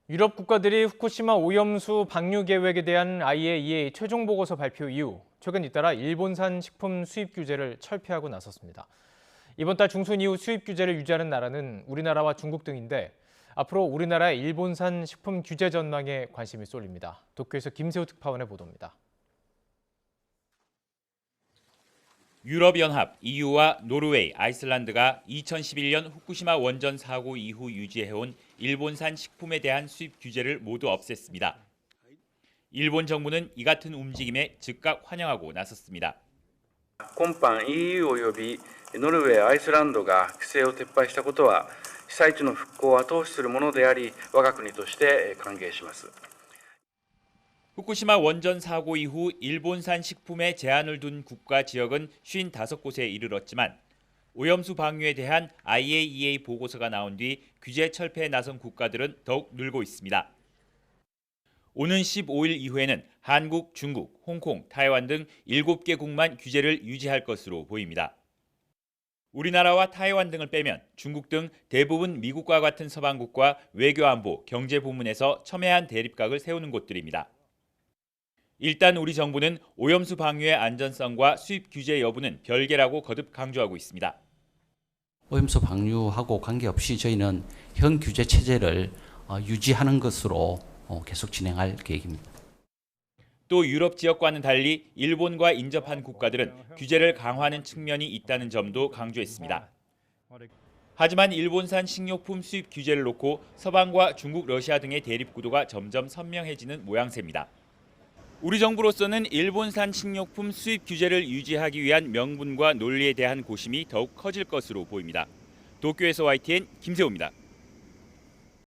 유럽 국가들이 후쿠시마 오염수 방류 계획에 대한 IAEA 최종 보고서 발표 이후 최근 잇따라 일본산 식품 수입 규제를 철폐하고 나섰습니다. 이번 달 중순 이후 수입 규제를 유지하는 나라는 우리나라와 중국 등인데 앞으로 우리나라의 일본산 식품 규제 전망에 관심이 쏠립니다. 도쿄에서 김세호 특파원의 보도입니다. 유럽연합, EU와 노르웨이, 아이슬란드가 2011년 후쿠시마 원전 사고 이후 유지해온 일본산 식품에 대한 수입 규제를 모두 없앴습니다. 일본 정부는 이 같은 움직임에 즉각 환영하고 나섰습니다. 今般 EU およびノルウェー、アイスランドが規制を撤廃したことは被災地の復興を後押しするものであり、我が国として歓迎します。 후쿠시마 원전 사고 이후 일본산 식품에 제한을 둔 국가 지역은 55곳에 이르렀지만 오염수 방류에 대한 IAEA 보고서가 나온 뒤 규제 철폐에 나선 국가들은 더욱 늘고 있습니다. 오는 15일 이후에는 한국, 중국, 홍콩, 타이완 등 7개국만 규제를 유지할 것으로 보입니다. 우리나라와 타이완 등을 빼면 중국 등 대부분 미국과 같은 서방국과 외교안보, 경제 부문에서 첨예한 대립각을 세우는 곳들입니다. 일단 우리 정부는 오염수 방류의 안전성과 수입 규제 여부는 별개라고 거듭 강조하고 있습니다. 오염수 방류하고 관계없이 저희는 현 규제 체제를 유지하는 것으로 계속 진행할 계획입니다. 또 유럽 지역과는 달리 일본과 인접한 국가들은 규제를 강화하는 측면이 있다는 점도 강조했습니다. 하지만 일본산 식료품 수입 규제를 놓고 서방과 중국, 러시아 등의 대립 구도가 점점 선명해지는 모양새입니다. 우리 정부로서는 일본산 식료품 수입 규제를 유지하기 위한 명분과 논리에 대한 고심이 더욱 커질 것으로 보입니다. 도쿄에서 YTN 김세호입니다.